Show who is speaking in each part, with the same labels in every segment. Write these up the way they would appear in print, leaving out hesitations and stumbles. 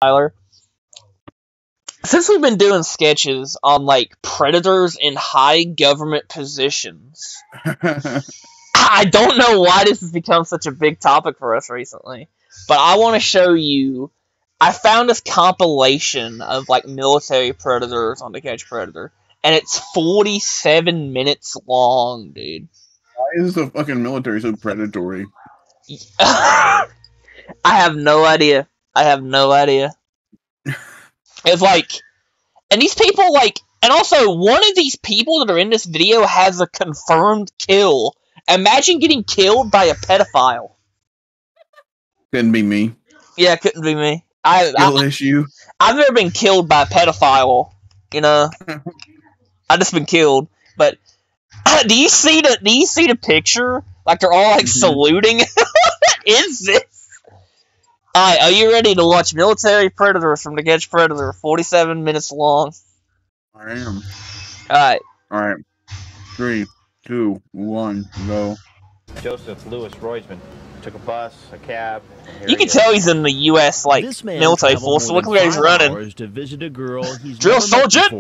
Speaker 1: Tyler. Since we've been doing sketches on, like, predators in high government positions, I don't know why this has become such a big topic for us recently, but I want to show you. I found this compilation of, like, military predators on To Catch Predator, and it's 47 minutes long, dude.
Speaker 2: Why is the fucking military so predatory?
Speaker 1: I have no idea. It's like, and these people, like, and also, one of these people that are in this video has a confirmed kill. Imagine getting killed by a pedophile.
Speaker 2: Couldn't be me.
Speaker 1: Yeah, it couldn't be me.
Speaker 2: Issue.
Speaker 1: I've never been killed by a pedophile, you know. I've just been killed. But do you see the picture? Like, they're all, like, saluting. What is this? Alright, are you ready to watch Military Predators from To Catch Predator? 47 minutes long.
Speaker 2: I am.
Speaker 1: Alright.
Speaker 2: 3, 2, 1, go.
Speaker 3: Joseph Louis Roisman took a bus, a cab.
Speaker 1: You can tell he's in the U.S. like military force. Look where he's running.
Speaker 4: To visit a girl he's
Speaker 1: Drill sergeant.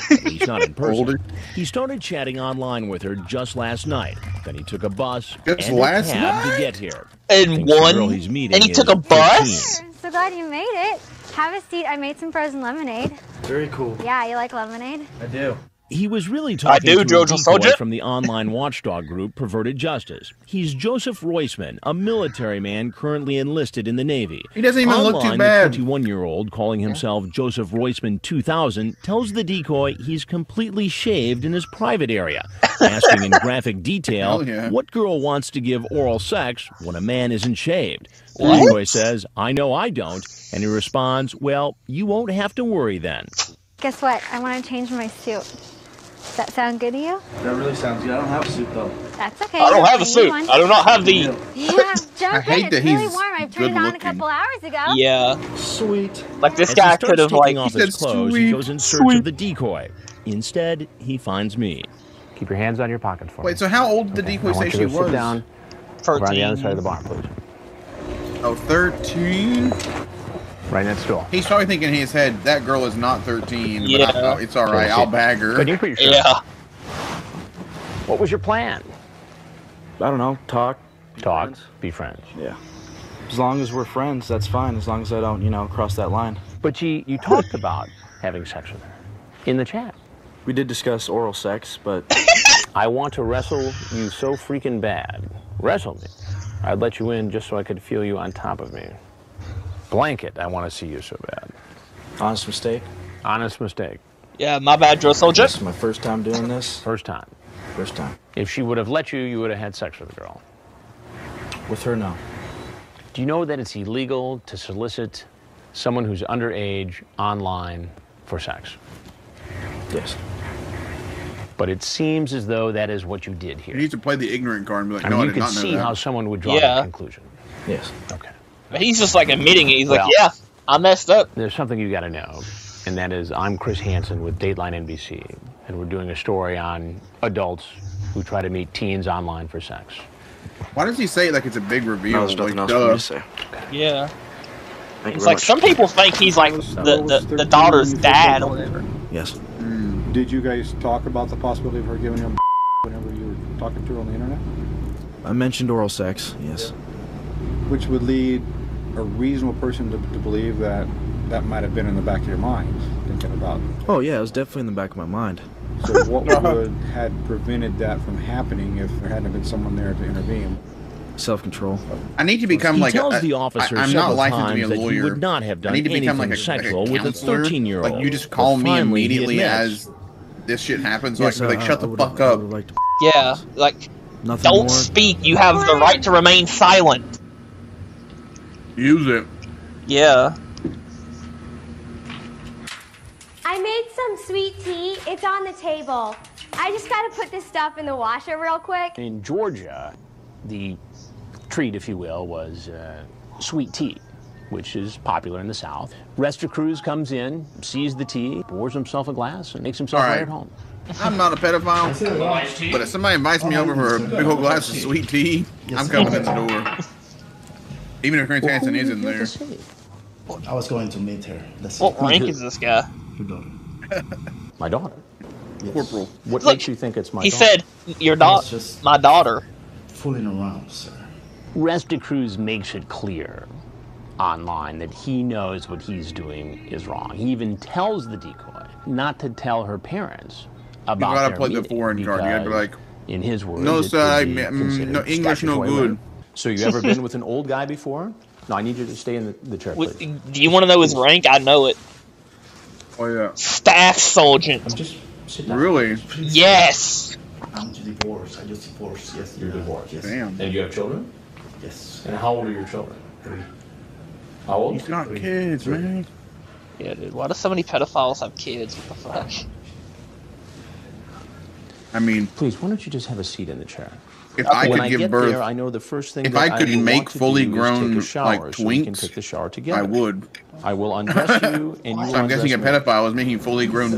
Speaker 4: He's not in person. He started chatting online with her just last night. Then he took a bus and a cab to get here.
Speaker 1: And he took a bus.
Speaker 5: So glad you made it. Have a seat. I made some frozen lemonade.
Speaker 3: Very cool.
Speaker 5: Yeah, you like lemonade?
Speaker 3: I do.
Speaker 4: He was really talking to a decoy from the online watchdog group Perverted Justice. He's Joseph Roisman, a military man currently enlisted in the Navy.
Speaker 2: He doesn't even look too bad.
Speaker 4: The 21-year-old, calling himself Joseph Roisman 2000, tells the decoy he's completely shaved in his private area, asking in graphic detail what girl wants to give oral sex when a man isn't shaved. The decoy says, "I know I don't," and he responds, "Well, you won't have to worry then."
Speaker 5: Guess what? I want to change my suit. Does that sound good to you?
Speaker 3: That really sounds good. I don't have a suit, though.
Speaker 5: That's okay.
Speaker 1: I don't have a suit. I do not have the...
Speaker 5: Yeah, jump in. It's really warm. I turned it on a couple hours ago.
Speaker 1: Yeah.
Speaker 3: Sweet.
Speaker 1: Like, this guy could have, like...
Speaker 4: Off his clothes, he goes in search of the decoy. Instead, he finds me.
Speaker 6: Keep your hands on your pockets for me.
Speaker 2: Wait, so how old did the decoy say she was?
Speaker 6: Sit down.
Speaker 1: 13.
Speaker 6: Over on the other side of the bar, please.
Speaker 2: Oh, 13?
Speaker 6: Right next door.
Speaker 2: He's probably thinking in his head, that girl is not 13.
Speaker 1: Yeah.
Speaker 2: But it's alright, I'll bag her.
Speaker 6: Can you put your shirt
Speaker 1: Yeah.
Speaker 6: on? What was your plan?
Speaker 7: I don't know. Talk.
Speaker 6: Talk. Be friends.
Speaker 7: Yeah. As long as we're friends, that's fine. As long as I don't, cross that line.
Speaker 6: But you talked about having sex with her in the chat.
Speaker 7: We did discuss oral sex, but...
Speaker 6: I want to wrestle you so freaking bad. Wrestle me. I'd let you in just so I could feel you on top of me. Blanket, I want to see you so bad.
Speaker 7: Honest mistake?
Speaker 6: Honest mistake.
Speaker 1: Yeah, my bad, drill soldier.
Speaker 7: This is my first time doing this.
Speaker 6: First time.
Speaker 7: First time.
Speaker 6: If she would have let you, you would have had sex with the girl.
Speaker 7: With her, no.
Speaker 6: Do you know that it's illegal to solicit someone who's underage online for sex?
Speaker 7: Yes.
Speaker 6: But it seems as though that is what you did here.
Speaker 2: You need to play the ignorant card and be like,
Speaker 6: I
Speaker 2: no,
Speaker 6: mean,
Speaker 2: I did not know that.
Speaker 6: you can see how someone would draw that conclusion.
Speaker 7: Yes.
Speaker 6: Okay.
Speaker 1: But he's just, like, admitting it. He's like, yeah, I messed up.
Speaker 6: There's something you got to know, and that is I'm Chris Hansen with Dateline NBC, and we're doing a story on adults who try to meet teens online for sex.
Speaker 2: Why does he say it like it's a big reveal?
Speaker 7: No, there's nothing else for me to say.
Speaker 1: Yeah.
Speaker 7: Thank
Speaker 1: It's
Speaker 7: you very
Speaker 1: like
Speaker 7: much.
Speaker 1: some people think he's like the daughter's dad or whatever.
Speaker 7: Yes.
Speaker 8: Did you guys talk about the possibility of her giving him whenever you were talking to her on the internet?
Speaker 7: I mentioned oral sex, yes.
Speaker 8: Which would lead a reasonable person to believe that that might have been in the back of your mind, thinking about it.
Speaker 7: Oh, yeah, it was definitely in the back of my mind.
Speaker 8: So what would had prevented that from happening if there hadn't been someone there to intervene?
Speaker 7: Self-control.
Speaker 2: I need to become
Speaker 4: He tells the officer
Speaker 2: I'm not
Speaker 4: several
Speaker 2: licensed to be a
Speaker 4: times that he
Speaker 2: lawyer.
Speaker 4: would not have done
Speaker 2: I need to become
Speaker 4: anything
Speaker 2: like
Speaker 4: sexual
Speaker 2: a
Speaker 4: with a
Speaker 2: counselor.
Speaker 4: 13-year-old.
Speaker 2: Like, you just call
Speaker 4: But
Speaker 2: me
Speaker 4: finally, he
Speaker 2: immediately
Speaker 4: admits.
Speaker 2: as this shit happens, so
Speaker 7: Yes,
Speaker 2: I can be like, shut the
Speaker 7: I
Speaker 2: fuck
Speaker 7: I
Speaker 2: up.
Speaker 7: would like to
Speaker 1: Yeah, like,
Speaker 7: nothing
Speaker 1: don't
Speaker 7: more.
Speaker 1: speak. You have the right to remain silent.
Speaker 2: Use it.
Speaker 1: Yeah.
Speaker 9: I made some sweet tea. It's on the table. I just gotta put this stuff in the washer real quick.
Speaker 6: In Georgia, the treat, if you will, was sweet tea, which is popular in the South. Rester Cruz comes in, sees the tea, pours himself a glass, and makes himself right at home.
Speaker 2: I'm not a pedophile, but if somebody invites me over for a big old glass of sweet tea, I'm coming in the door. Even if Chris Hansen isn't there.
Speaker 10: I was going to meet her. That's
Speaker 1: what rank is this guy?
Speaker 10: Your daughter.
Speaker 6: My daughter?
Speaker 10: Yes.
Speaker 2: Corporal.
Speaker 6: What makes you think it's my daughter?
Speaker 1: He said, your daughter, my daughter.
Speaker 10: Fooling around, sir.
Speaker 6: Resta Cruz makes it clear online that he knows what he's doing is wrong. He even tells the decoy not to tell her parents about
Speaker 2: you gotta
Speaker 6: their
Speaker 2: play
Speaker 6: meeting
Speaker 2: the foreign card. You gotta be like,
Speaker 6: in his words,
Speaker 2: no,
Speaker 6: it
Speaker 2: sir,
Speaker 6: could be
Speaker 2: no English, no
Speaker 6: statutory
Speaker 2: good.
Speaker 6: rape. So you ever been with an old guy before? No, I need you to stay in the chair, please.
Speaker 1: Do you want to know his rank? I know it.
Speaker 2: Oh yeah.
Speaker 1: Staff sergeant.
Speaker 6: Just sit down.
Speaker 2: Really?
Speaker 1: Yes.
Speaker 10: I'm divorced. I just divorced. Yes, you're divorced. Yes.
Speaker 2: Damn.
Speaker 6: And you have children?
Speaker 10: Yes.
Speaker 6: And how old are your children?
Speaker 10: 3.
Speaker 6: How old?
Speaker 2: He's got kids, man.
Speaker 1: Yeah, dude. Why do so many pedophiles have kids? What the fuck?
Speaker 2: I mean,
Speaker 6: please, why don't you just have a seat in the chair?
Speaker 2: If I could give birth,
Speaker 6: I know the first thing
Speaker 2: if
Speaker 6: that
Speaker 2: I could make fully grown like
Speaker 6: twinks, so we can take the shower together.
Speaker 2: I would.
Speaker 6: I will undress you, and you will
Speaker 2: So I'm guessing a
Speaker 6: undress me.
Speaker 2: pedophile is making fully grown,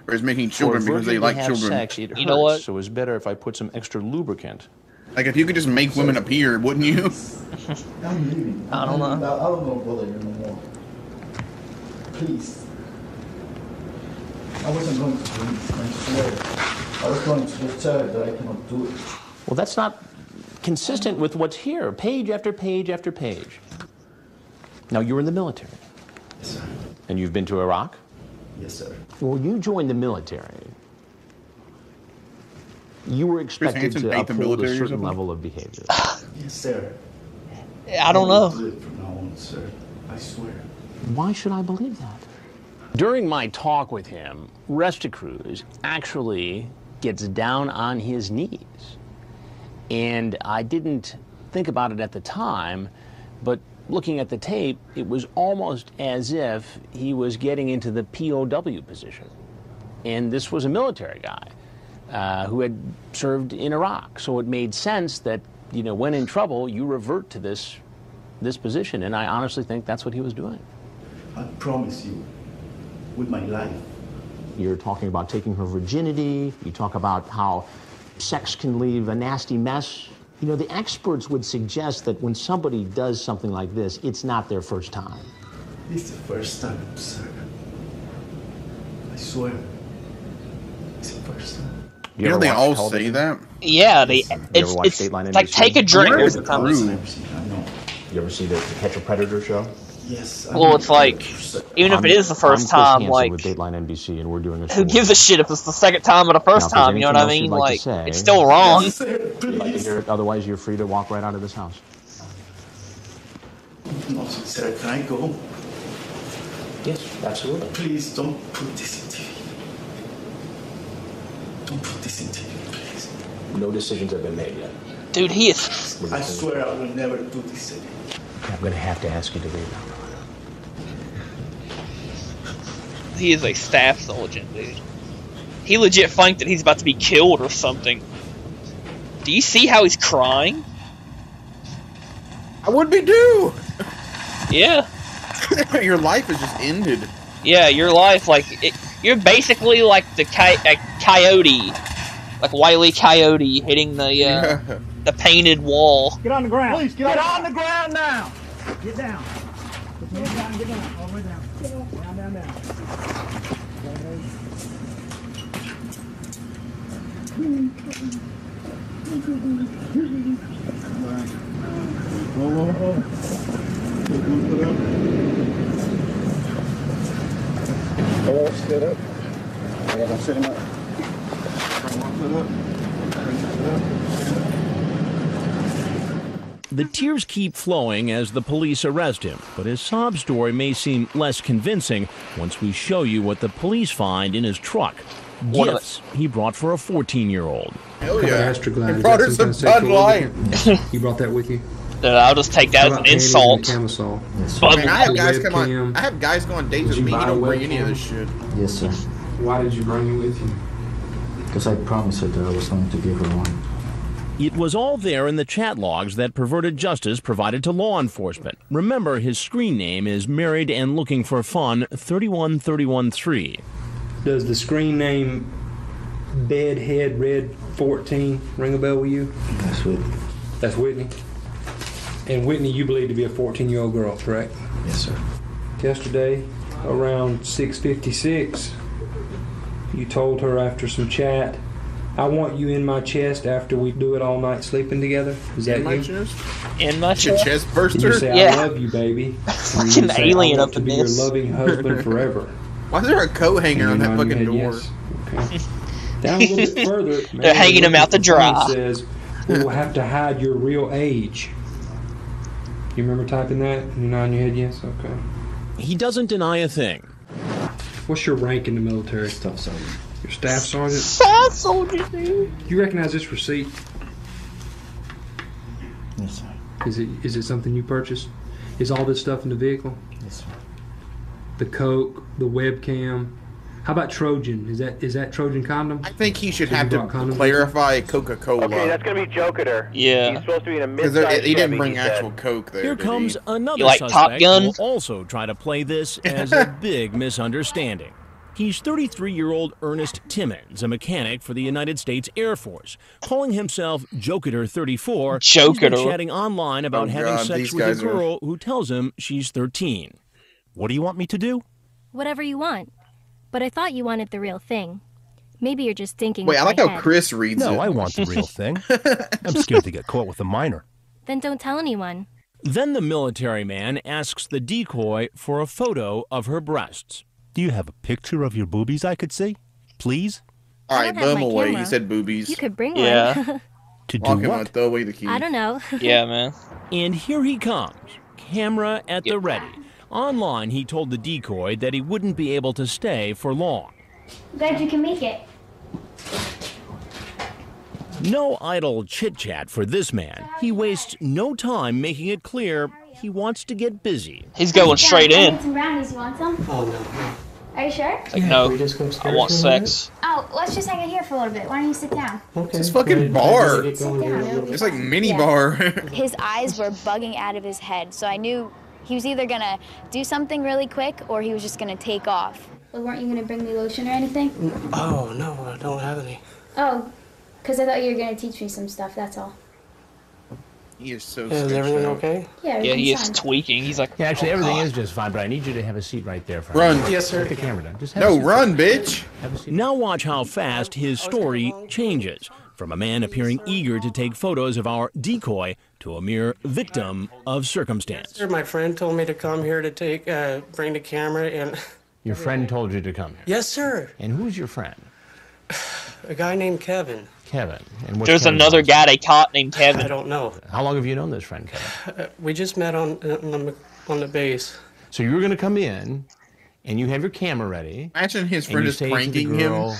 Speaker 2: or is making children because they like children.
Speaker 6: Sex, it
Speaker 1: You know what?
Speaker 6: So it's better if I put some extra lubricant.
Speaker 2: Like if you could just make women appear, wouldn't you?
Speaker 10: I'm leaving.
Speaker 1: I don't know.
Speaker 10: I don't know bother you no more. Please. I wasn't going to do it, I swear. I was going to just tell her that I cannot do it.
Speaker 6: Well, that's not consistent with what's here. Page after page after page. Now, you're in the military.
Speaker 10: Yes, sir.
Speaker 6: And you've been to Iraq?
Speaker 10: Yes, sir.
Speaker 6: Well, you joined the military. You were expected to uphold a certain level of behavior.
Speaker 10: Yes, sir.
Speaker 1: I don't know.
Speaker 10: Do it from now on, sir. I swear.
Speaker 6: Why should I believe that? During my talk with him, Resta Cruz actually gets down on his knees. And I didn't think about it at the time, but looking at the tape, it was almost as if he was getting into the POW position. And this was a military guy who had served in Iraq. So it made sense that, you know, when in trouble, you revert to this position. And I honestly think that's what he was doing.
Speaker 10: I promise you, with my life.
Speaker 6: You're talking about taking her virginity. You talk about how sex can leave a nasty mess. You know, the experts would suggest that when somebody does something like this, it's not their first time.
Speaker 10: It's the first time, sir. I swear. It's the first time.
Speaker 2: You know they all say that?
Speaker 1: Yeah, they. It's like take a drink.
Speaker 2: Where's
Speaker 1: You
Speaker 6: ever see the Catch a Predator show?
Speaker 10: Yes.
Speaker 1: Well, it's like, even if it is the first time, like,
Speaker 6: with Dateline NBC, and we're doing a show.
Speaker 1: who gives a shit if it's the second time or the first time? You know what I mean? Like, it's still wrong.
Speaker 10: Yes, sir, please.
Speaker 6: Otherwise, you're free to walk right out of this house.
Speaker 10: No, sir, can I go?
Speaker 6: Yes, absolutely.
Speaker 10: Please don't put this in TV. Don't put this in TV, please.
Speaker 6: No decisions have been made yet.
Speaker 1: Dude, he is.
Speaker 10: I swear I will never do this again.
Speaker 6: I'm going to have to ask you to leave now.
Speaker 1: He is a staff sergeant, dude. He legit think that he's about to be killed or something. Do you see how he's crying?
Speaker 2: I would be too.
Speaker 1: Yeah.
Speaker 2: Your life is just ended.
Speaker 1: Yeah, your life, like, you're basically like the coyote. Like Wile E. Coyote hitting the painted wall.
Speaker 11: Get on the ground. Please, get on the ground now. Get down. Get down, get down. All the way down. Down, down, down.
Speaker 8: Whoa, whoa, whoa. Put up. Oh, sit up. I gotta sit him up. Put up.
Speaker 4: The tears keep flowing as the police arrest him, but his sob story may seem less convincing once we show you what the police find in his truck. Gifts he brought for a 14-year-old.
Speaker 2: Hell yeah.
Speaker 12: Astroglide.
Speaker 2: He brought her some Bud Light.
Speaker 12: You brought that with you?
Speaker 1: I'll just take that as an insult.
Speaker 2: I mean, I have guys go on dates with me. You don't bring any of this shit.
Speaker 10: Yes, sir.
Speaker 12: Why did you bring it with you?
Speaker 10: Because I promised her that I was going to give her one.
Speaker 4: It was all there in the chat logs that Perverted Justice provided to law enforcement. Remember, his screen name is Married and Looking for Fun 31313.
Speaker 12: Does the screen name Bedhead Red 14 ring a bell with you?
Speaker 10: That's Whitney.
Speaker 12: That's Whitney? And Whitney you believe to be a 14-year-old girl, correct?
Speaker 10: Yes, sir.
Speaker 12: yesterday around 6:56. You told her after some chat, I want you in my chest after we do it all night sleeping together. Is that
Speaker 2: in my
Speaker 12: you?
Speaker 2: chest?
Speaker 1: In my
Speaker 2: Your
Speaker 1: chest?
Speaker 2: chest burster?
Speaker 12: You say,
Speaker 1: Yeah.
Speaker 12: I love you, baby.
Speaker 1: Fucking alien up
Speaker 12: to
Speaker 1: in
Speaker 12: be
Speaker 1: this.
Speaker 12: your loving husband forever.
Speaker 2: Why is there a coat hanging on that
Speaker 12: And
Speaker 2: fucking
Speaker 12: you
Speaker 2: door?
Speaker 12: had yes. Okay. Down a little bit further,
Speaker 1: They're hanging him out to dry.
Speaker 12: Says, we will have to hide your real age. You remember typing that? You're nodding your head yes? Okay.
Speaker 4: He doesn't deny a thing.
Speaker 12: What's your rank in the military? Staff sergeant. Your staff sergeant?
Speaker 1: Staff soldier, dude.
Speaker 12: You recognize this receipt?
Speaker 10: Yes, sir.
Speaker 12: Is it something you purchased? Is all this stuff in the vehicle?
Speaker 10: Yes, sir.
Speaker 12: The Coke, the webcam. How about Trojan? Is that Trojan condom?
Speaker 2: I think he should
Speaker 12: Have
Speaker 2: have
Speaker 12: you
Speaker 2: to
Speaker 12: brought condoms?
Speaker 2: clarify Coca-Cola.
Speaker 3: Okay, that's gonna be Joker.
Speaker 1: Yeah.
Speaker 3: He's supposed to be in a
Speaker 2: Because
Speaker 3: mid-sized
Speaker 2: he didn't
Speaker 3: Chevy,
Speaker 2: bring
Speaker 3: he said.
Speaker 2: actual Coke there.
Speaker 4: Here
Speaker 2: did
Speaker 4: comes
Speaker 2: he?
Speaker 4: another
Speaker 1: You like Top
Speaker 4: suspect
Speaker 1: Gun?
Speaker 4: who will also try to play this as a big misunderstanding. He's 33-year-old Ernest Timmons, a mechanic for the United States Air Force, calling himself Joker 34. He's been
Speaker 1: Joker.
Speaker 4: chatting online about
Speaker 2: Oh,
Speaker 4: having
Speaker 2: God,
Speaker 4: sex
Speaker 2: these
Speaker 4: with a
Speaker 2: guys are-
Speaker 4: girl who tells him she's 13.
Speaker 13: What do you want me to do?
Speaker 14: Whatever you want. But I thought you wanted the real thing. Maybe you're just thinking.
Speaker 2: Wait,
Speaker 14: with
Speaker 2: I like
Speaker 14: my
Speaker 2: how
Speaker 14: head.
Speaker 2: Chris reads it.
Speaker 13: No, I want the real thing. I'm scared to get caught with a minor.
Speaker 14: Then don't tell anyone.
Speaker 4: Then the military man asks the decoy for a photo of her breasts.
Speaker 13: Do you have a picture of your boobies I could see? Please?
Speaker 2: All
Speaker 14: I
Speaker 2: right,
Speaker 14: don't have
Speaker 2: throw him
Speaker 14: my
Speaker 2: away.
Speaker 14: camera.
Speaker 2: He said boobies.
Speaker 14: You could bring
Speaker 1: Yeah.
Speaker 14: one.
Speaker 13: To do
Speaker 2: Walk him
Speaker 13: what?
Speaker 2: out, throw away the key.
Speaker 14: I don't know.
Speaker 1: Yeah, man.
Speaker 4: And here he comes, camera at the ready. Online, he told the decoy that he wouldn't be able to stay for long.
Speaker 9: Glad you can make it.
Speaker 4: No idle chit-chat for this man. He wastes no time making it clear he wants to get busy.
Speaker 1: He's going straight
Speaker 9: I
Speaker 1: in.
Speaker 9: made some brownies. You want some?
Speaker 10: Oh, no.
Speaker 9: Are you sure?
Speaker 1: Like, no, I want sex.
Speaker 9: Oh, let's just hang out here for a little bit. Why don't you sit down?
Speaker 10: Okay.
Speaker 2: This fucking bar.
Speaker 9: Sit down. It'll be
Speaker 2: It's like
Speaker 9: fine.
Speaker 2: mini
Speaker 9: Yeah.
Speaker 2: bar.
Speaker 15: His eyes were bugging out of his head, so I knew he was either gonna do something really quick or he was just gonna take off.
Speaker 9: Well, weren't you gonna bring me lotion or anything?
Speaker 10: Oh, no, I don't have any.
Speaker 9: Oh, because I thought you were gonna teach me some stuff. That's all.
Speaker 2: He is so
Speaker 10: Is everything okay?
Speaker 9: Yeah.
Speaker 1: Yeah, he is
Speaker 9: everything's fine.
Speaker 1: tweaking. He's like,
Speaker 6: Yeah, actually, everything is just fine, but I need you to have a seat right there. For
Speaker 2: Run.
Speaker 10: Yes, sir.
Speaker 6: Put the camera down. Just have a
Speaker 2: No,
Speaker 6: seat.
Speaker 2: run, bitch.
Speaker 6: Have a seat.
Speaker 4: Now watch how fast his story changes. From a man appearing eager to take photos of our decoy to a mere victim of circumstance.
Speaker 10: Sir, my friend told me to come here to bring the camera and...
Speaker 6: Your friend told you to come here.
Speaker 10: Yes, sir.
Speaker 6: And who's your friend?
Speaker 10: A guy named Kevin.
Speaker 6: Kevin. And what's
Speaker 1: there's
Speaker 6: Kevin's
Speaker 1: another
Speaker 6: last
Speaker 1: guy they caught named
Speaker 10: I
Speaker 1: Kevin.
Speaker 10: don't know.
Speaker 6: name? How long have you known this friend, Kevin?
Speaker 10: We just met on the base.
Speaker 6: So you were going to come in, and you have your camera ready.
Speaker 2: Imagine his
Speaker 6: and
Speaker 2: friend
Speaker 6: you
Speaker 2: is
Speaker 6: say to the
Speaker 2: pranking him.
Speaker 6: girl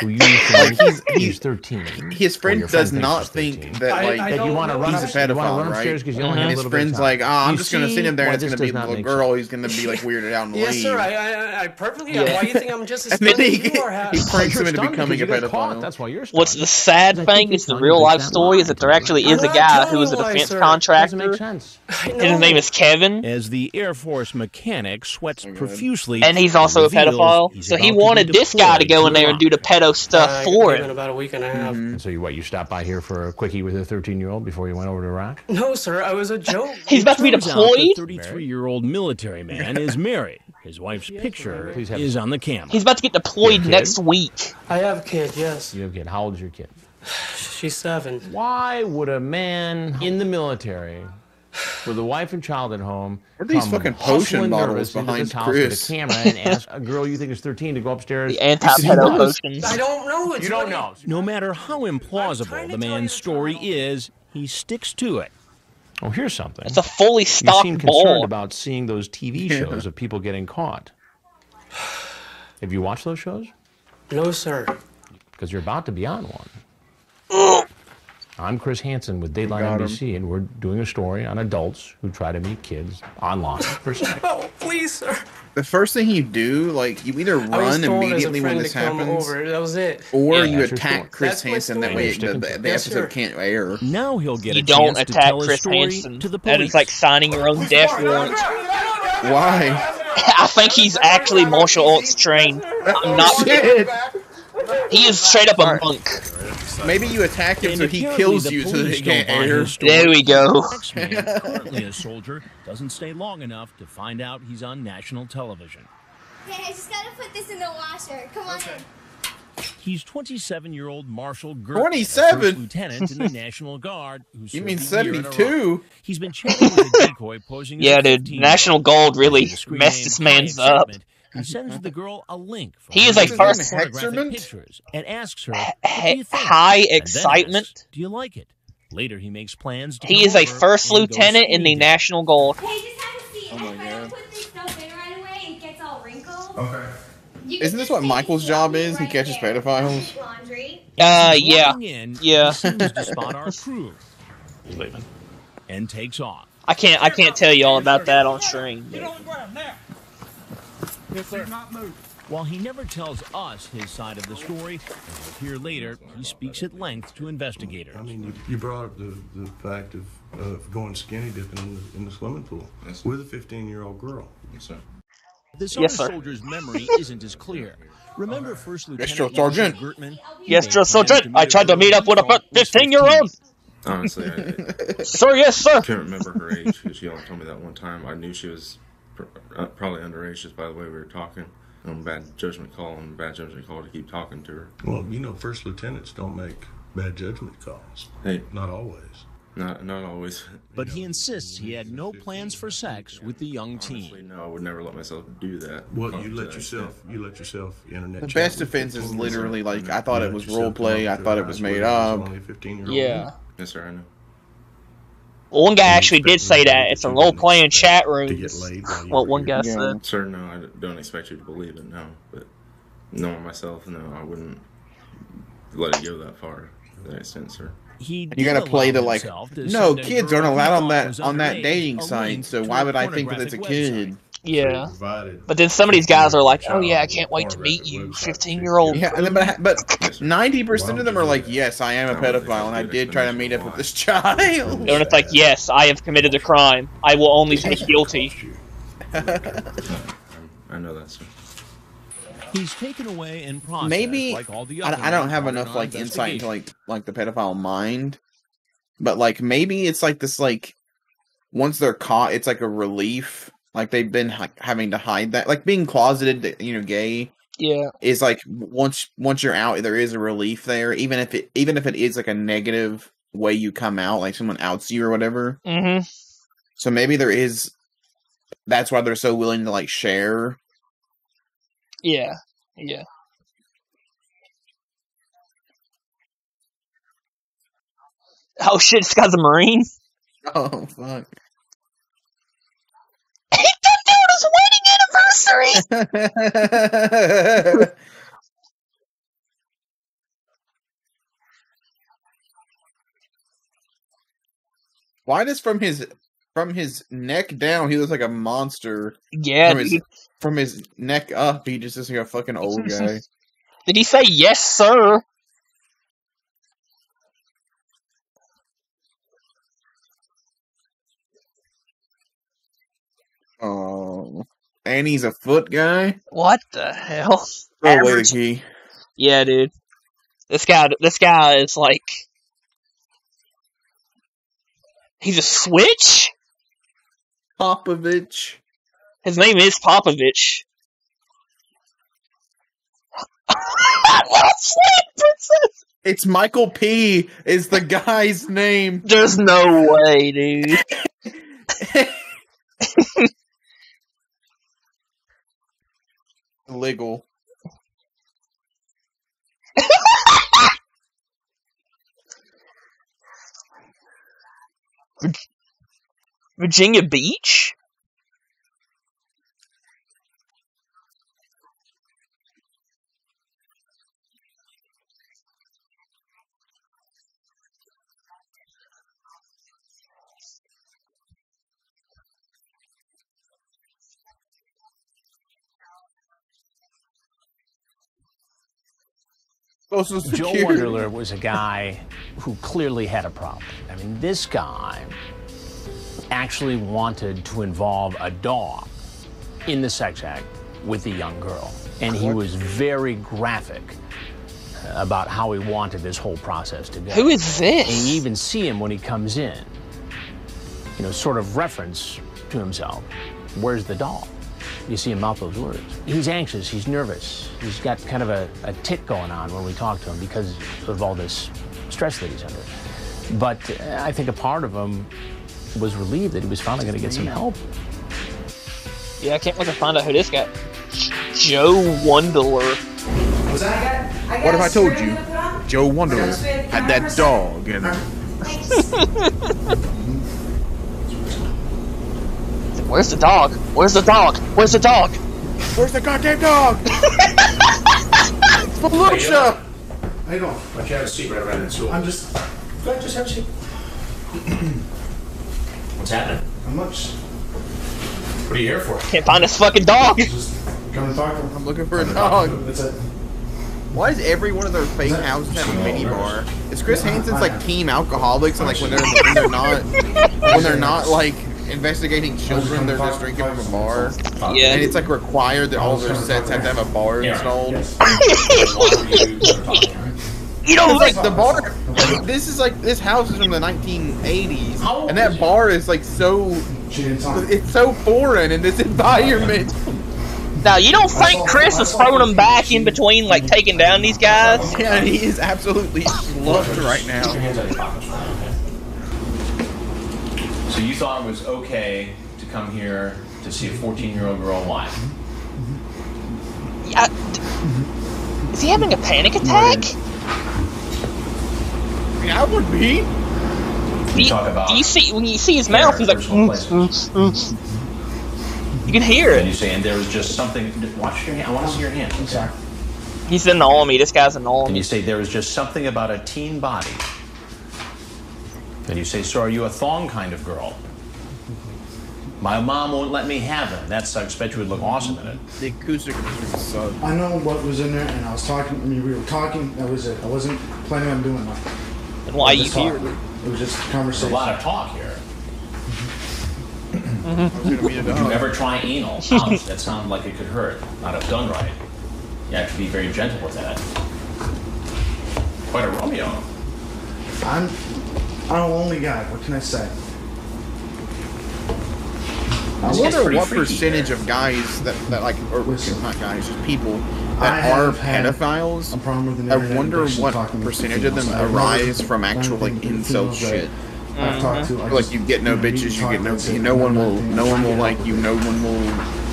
Speaker 6: who you think he's 13.
Speaker 2: His
Speaker 6: or
Speaker 2: friend
Speaker 6: your
Speaker 2: does
Speaker 6: thinks
Speaker 2: not
Speaker 6: he's
Speaker 2: think
Speaker 6: 13.
Speaker 2: that
Speaker 10: I
Speaker 2: like
Speaker 10: don't
Speaker 6: that you want to
Speaker 10: know.
Speaker 6: run,
Speaker 2: he's a
Speaker 6: you wanna
Speaker 2: pedophile,
Speaker 6: run upstairs
Speaker 2: right?
Speaker 6: because you only have a
Speaker 2: His
Speaker 6: little bit of
Speaker 2: friend's
Speaker 6: time.
Speaker 2: like, I'm
Speaker 6: You
Speaker 2: just gonna
Speaker 6: see
Speaker 2: sit him there.
Speaker 6: why
Speaker 2: And it's
Speaker 6: this
Speaker 2: gonna be
Speaker 6: does
Speaker 2: the
Speaker 6: not
Speaker 2: little
Speaker 6: make
Speaker 2: girl.
Speaker 6: sense.
Speaker 2: He's gonna be like weirded out and
Speaker 10: Yes,
Speaker 2: leave.
Speaker 10: sir. I perfectly.
Speaker 1: Yeah.
Speaker 10: Why do you think I'm just as
Speaker 2: And then
Speaker 10: stunned
Speaker 2: he
Speaker 10: as you are?
Speaker 2: he pranks him
Speaker 6: You're
Speaker 2: into
Speaker 6: stunned
Speaker 2: becoming a
Speaker 6: because you got caught.
Speaker 2: pedophile.
Speaker 6: That's why you're stunned.
Speaker 1: What's the sad
Speaker 4: I
Speaker 1: thing
Speaker 4: think
Speaker 1: is
Speaker 4: he's
Speaker 1: the
Speaker 4: trying
Speaker 1: real
Speaker 4: to
Speaker 1: life
Speaker 4: make that
Speaker 1: story is that there actually is a
Speaker 10: I'm not
Speaker 1: guy
Speaker 10: telling
Speaker 1: who was a
Speaker 10: you why,
Speaker 1: defense
Speaker 10: sir.
Speaker 1: contractor.
Speaker 6: Doesn't make sense.
Speaker 1: And his name is Kevin.
Speaker 4: As the Air Force mechanic sweats profusely.
Speaker 1: And he's also a
Speaker 4: reveals
Speaker 1: pedophile.
Speaker 4: he's
Speaker 1: So he
Speaker 4: about to be
Speaker 1: wanted this guy to
Speaker 4: deployed
Speaker 1: go in there and do the pedo stuff for
Speaker 10: In
Speaker 1: him.
Speaker 10: about a week and a half.
Speaker 6: And so you stopped by here for a quickie with a 13-year-old before you went over to Iraq?
Speaker 10: No, sir. I was a joke.
Speaker 1: He's about to be
Speaker 4: Turns out the
Speaker 1: deployed.
Speaker 4: 33-year-old military man is married. His wife's picture is on the camera.
Speaker 1: He's about to get deployed
Speaker 6: Kid?
Speaker 1: next week.
Speaker 10: I have a kid. Yes.
Speaker 6: You have a kid. How old is your kid?
Speaker 10: She's 7.
Speaker 6: Why would a man in the military with a wife and child at home
Speaker 2: What are these
Speaker 6: come
Speaker 2: fucking
Speaker 6: hustling
Speaker 2: potion bottles
Speaker 6: nervous into
Speaker 2: behind
Speaker 6: this house
Speaker 2: Chris?
Speaker 6: with a camera and ask a girl you think is 13 to go upstairs?
Speaker 1: The anti-pedo potions.
Speaker 10: I don't know. It's
Speaker 6: You don't know.
Speaker 4: No matter how implausible the man's story is, he sticks to it.
Speaker 6: Oh, here's something.
Speaker 1: It's a fully
Speaker 6: You
Speaker 1: stocked
Speaker 6: seem concerned
Speaker 1: ball.
Speaker 6: about seeing those TV shows of people getting caught. Have you watched those shows?
Speaker 10: No, sir.
Speaker 6: Because you're about to be on one. I'm Chris Hansen with Dateline
Speaker 2: Got him.
Speaker 6: NBC, and we're doing a story on adults who try to meet kids online for sex.
Speaker 10: Oh, please, sir.
Speaker 2: The first thing you do, like, you either
Speaker 10: I was
Speaker 2: run
Speaker 10: told
Speaker 2: immediately
Speaker 10: as a
Speaker 2: when
Speaker 10: friend
Speaker 2: this
Speaker 10: to come
Speaker 2: happens,
Speaker 10: over. That was it.
Speaker 2: or
Speaker 6: Yeah,
Speaker 2: you
Speaker 6: that's your
Speaker 2: attack
Speaker 6: story.
Speaker 2: Chris
Speaker 10: That's my
Speaker 2: Hansen. That
Speaker 10: story.
Speaker 2: way
Speaker 6: You're sticking
Speaker 2: the
Speaker 6: to it.
Speaker 10: Yes,
Speaker 2: episode
Speaker 10: sir.
Speaker 2: can't air.
Speaker 4: Now he'll get
Speaker 1: You
Speaker 4: a
Speaker 1: don't
Speaker 4: chance to
Speaker 1: attack
Speaker 4: tell his
Speaker 1: Chris
Speaker 4: story
Speaker 1: Hansen.
Speaker 4: to the
Speaker 1: That
Speaker 4: police.
Speaker 1: is like signing your own death warrant.
Speaker 2: Why?
Speaker 1: I think he's actually martial arts trained. I'm not.
Speaker 2: Shit.
Speaker 1: He is straight up a monk.
Speaker 2: Maybe you attack him so he kills you so that he can't air.
Speaker 1: There we go.
Speaker 4: Ex-man, currently a soldier, doesn't stay long enough to find out he's on national television.
Speaker 9: Hey, I just gotta put this in the washer. Come on in.
Speaker 4: He's 27-year-old Marshall Gurton,
Speaker 2: 27?
Speaker 4: first lieutenant in the National Guard.
Speaker 2: You mean 72?
Speaker 4: He's been chatting with a decoy posing as
Speaker 1: Yeah,
Speaker 4: a
Speaker 1: dude.
Speaker 4: 15-year-old.
Speaker 1: National Gold really
Speaker 4: Using the screen
Speaker 1: messed
Speaker 4: name
Speaker 1: this man's
Speaker 4: High
Speaker 1: up.
Speaker 4: Excitement, he sends the girl a link.
Speaker 1: He is a first
Speaker 4: pornographic pictures and asks her, "What do you think?"
Speaker 1: High
Speaker 4: And then
Speaker 1: Excitement.
Speaker 4: asks, "Do you like it?" Later, he makes plans to
Speaker 1: He
Speaker 4: come
Speaker 1: is a
Speaker 4: over
Speaker 1: first
Speaker 4: and go
Speaker 1: lieutenant in the
Speaker 4: screen
Speaker 1: National Gold.
Speaker 9: Hey, just have a seat.
Speaker 2: Oh
Speaker 9: And
Speaker 2: my
Speaker 9: if I don't
Speaker 2: God.
Speaker 9: put this stuff in right away, it gets all wrinkled.
Speaker 2: Okay.
Speaker 9: You can
Speaker 2: Isn't this
Speaker 9: just
Speaker 2: what
Speaker 9: take
Speaker 2: Michael's
Speaker 9: it
Speaker 2: job
Speaker 9: out
Speaker 2: is? He
Speaker 9: right
Speaker 2: catches
Speaker 9: there.
Speaker 2: pedophiles?
Speaker 9: Laundry.
Speaker 1: Yeah.
Speaker 4: Walking in,
Speaker 1: Yeah.
Speaker 4: he seems to spot our crew. Leaving. And takes off.
Speaker 1: I can't tell you all about that on stream.
Speaker 11: Get on the ground now. Yes, sir. Do not move.
Speaker 4: While he never tells us his side of the story, as we'll hear later, he speaks at length to investigators.
Speaker 10: I mean, you brought up the fact of going skinny dipping in the swimming pool with a 15-year-old girl. Yes, sir.
Speaker 4: This
Speaker 1: Yes,
Speaker 4: other
Speaker 1: sir.
Speaker 4: soldier's memory isn't as clear. Remember First Lieutenant
Speaker 2: Yes, Sergeant.
Speaker 4: Gurtman?
Speaker 1: Yes, Sergeant. I tried to meet up with a 15-year-old.
Speaker 16: Honestly,
Speaker 1: Sir, yes, sir.
Speaker 16: I can't remember her age because she only told me that one time. I knew she was probably underage just by the way we were talking. Bad judgment call to keep talking to her.
Speaker 10: Well, you know, first lieutenants don't make bad judgment calls.
Speaker 16: Hey,
Speaker 10: not always.
Speaker 16: Not always.
Speaker 4: But he insists he had no plans for sex with the young
Speaker 16: Honestly,
Speaker 4: teen.
Speaker 16: no, I would never let myself do that.
Speaker 10: Well, you let yourself internet.
Speaker 2: The
Speaker 10: chat
Speaker 2: best
Speaker 10: with
Speaker 2: defense is
Speaker 10: 15
Speaker 2: literally
Speaker 10: years old.
Speaker 2: like, I thought
Speaker 10: You
Speaker 2: it
Speaker 10: let
Speaker 2: was
Speaker 10: yourself
Speaker 2: role play.
Speaker 10: come
Speaker 2: I
Speaker 10: up to
Speaker 2: thought
Speaker 10: the
Speaker 2: it was
Speaker 10: house
Speaker 2: made
Speaker 10: where there's
Speaker 2: up.
Speaker 10: only a 15-year-old.
Speaker 1: Yeah.
Speaker 16: Yes, sir, I know.
Speaker 1: Well, one guy actually did say that. It's a role-playing chat room.
Speaker 10: To get laid while you
Speaker 1: What
Speaker 10: were
Speaker 1: one guy
Speaker 10: here.
Speaker 1: said.
Speaker 16: Sir, no, I don't expect you to believe it, no. But knowing myself, no, I wouldn't let it go that far. To that extent, sir.
Speaker 4: He
Speaker 2: You gotta
Speaker 4: did
Speaker 2: play
Speaker 4: allow
Speaker 2: the like.
Speaker 4: himself to
Speaker 2: No,
Speaker 4: send a
Speaker 2: kids
Speaker 4: girl
Speaker 2: aren't
Speaker 4: he
Speaker 2: allowed
Speaker 4: thought was
Speaker 2: on that
Speaker 4: underage
Speaker 2: dating
Speaker 4: a
Speaker 2: site.
Speaker 4: link
Speaker 2: So
Speaker 4: to
Speaker 2: why
Speaker 4: a
Speaker 2: would I think that it's a
Speaker 4: pornographic
Speaker 2: kid?
Speaker 1: Yeah.
Speaker 10: Provided
Speaker 1: But then some of these guys are like, oh yeah, I can't wait to meet you, 15-year-old.
Speaker 2: Yeah, and then, but 90% of them are like, yes, I am a pedophile, and I did try to meet up with this child.
Speaker 1: And it's like, yes, I have committed a crime. I will only plead guilty.
Speaker 16: I know that, sir.
Speaker 4: He's taken away and processed
Speaker 2: Maybe
Speaker 4: like all the other
Speaker 2: I don't have
Speaker 4: men
Speaker 2: enough
Speaker 4: in our
Speaker 2: like insight into
Speaker 4: investigation.
Speaker 2: like the pedophile mind, but like maybe it's like this like once they're caught, it's like a relief. Like they've been having to hide that, like being closeted, gay.
Speaker 1: Yeah.
Speaker 2: Is like once you're out, there is a relief there, even if it is like a negative way you come out, like someone outs you or whatever.
Speaker 1: Mm-hmm.
Speaker 2: So maybe there is. That's why they're so willing to like share.
Speaker 1: Yeah. Yeah. Oh shit, this guy's a Marine?
Speaker 2: Oh fuck.
Speaker 1: He did his wedding anniversary!
Speaker 2: Why does from his neck down he looks like a monster?
Speaker 1: Yeah,
Speaker 2: from his neck up he just looks like a fucking old guy.
Speaker 1: Did he say yes, sir?
Speaker 2: Oh, and he's a foot guy.
Speaker 1: What the hell?
Speaker 2: Throw away the
Speaker 1: Average.
Speaker 2: key.
Speaker 1: Yeah, dude. This guy is like, he's a switch?
Speaker 2: Popovich.
Speaker 1: His name is Popovich.
Speaker 2: It's Michael P. is the guy's name.
Speaker 1: There's no way, dude.
Speaker 2: Illegal.
Speaker 1: Virginia Beach?
Speaker 6: Joe Wonderler was a guy who clearly had a problem. I mean, this guy actually wanted to involve a dog in the sex act with the young girl. And he was very graphic about how he wanted this whole process to go.
Speaker 1: Who is this?
Speaker 6: And you even see him when he comes in. You know, sort of reference to himself. Where's the dog? You see him mouth those words. He's anxious, he's nervous. He's got kind of a tick going on when we talk to him because of all this stress that he's under. But I think a part of him was relieved that he was finally going to get some help.
Speaker 1: Yeah, I can't wait to find out who this guy. Joe Wondler.
Speaker 2: What if I told you Joe Wondler had that dog in him?
Speaker 1: Where's the dog? Where's the dog? Where's the dog?
Speaker 2: Where's the goddamn dog? It's Felicia!
Speaker 17: How you doing? Why don't you have a seat right around that stool? I'm just... Go ahead, just have a seat. What's happening? How much? What are you here for?
Speaker 1: Can't find this fucking dog.
Speaker 17: Come and talk to him.
Speaker 2: I'm looking for a dog.
Speaker 17: That's it.
Speaker 2: Why does every one of their fake houses have a mini bar? Is Chris Hansen's like team alcoholics and like when they're not like investigating children, they're just drinking from a bar?
Speaker 1: Yeah.
Speaker 2: And it's like required that all their sets have to have a bar installed.
Speaker 1: You know,
Speaker 2: like the bar. This house is from the 1980s, and that bar is like it's so foreign in this environment.
Speaker 1: Now, you don't think Chris is throwing them back in between, like, taking down these guys?
Speaker 2: Yeah, he is absolutely slumped right now.
Speaker 4: So you thought it was okay to come here to see a 14-year-old girl? Why?
Speaker 1: Yeah. Is he having a panic attack?
Speaker 2: Yeah, I would be.
Speaker 1: When you see his mouth, he's like... You can hear it.
Speaker 4: And you say, and there was just something... Watch your hand. I want to see your hand. I'm sorry.
Speaker 1: He's annoying me. This guy's annoying me.
Speaker 4: And you say, there was just something about a teen body. And you say, so are you a thong kind of girl? My mom won't let me have them. That's, I expect you would look awesome in it.
Speaker 2: The acoustic suck.
Speaker 17: I know what was in there, and I was talking. I mean, we were talking. That was it. I wasn't planning on doing nothing.
Speaker 1: And why are you here?
Speaker 17: It was just a conversation.
Speaker 4: There's a lot of talk here.
Speaker 2: Would
Speaker 4: you ever try anal? That sounded like it could hurt. Not if done right. You have to be very gentle with that. Quite a Romeo.
Speaker 17: I'm a lonely guy. What can I say?
Speaker 2: I wonder what percentage of guys that like, or not guys, just people that are pedophiles. I wonder what percentage of them arise from actual like incel shit.
Speaker 17: I've talked to,
Speaker 2: like you get no bitches, you get no one will like you, no one will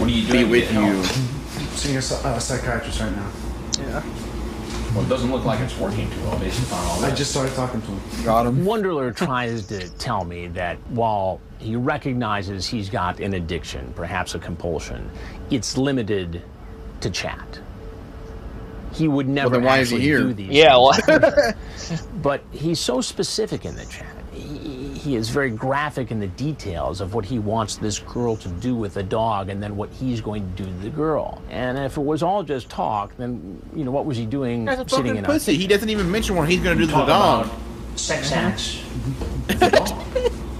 Speaker 2: be with you.
Speaker 17: I'm seeing a psychiatrist right now.
Speaker 1: Yeah.
Speaker 4: Well, it doesn't look like it's working too well based upon all that.
Speaker 17: I just started talking to him.
Speaker 2: Got him.
Speaker 6: Wonderler tries to tell me that while he recognizes he's got an addiction, perhaps a compulsion, it's limited to chat. He would never actually do these things.
Speaker 1: Well.
Speaker 6: But he's so specific in the chat. He is very graphic in the details of what he wants this girl to do with the dog and then what he's going to do to the girl. And if it was all just talk, then, you know, what was he doing sitting in a...
Speaker 2: pussy. He doesn't even mention what he's going to do to the dog.
Speaker 4: Sex acts.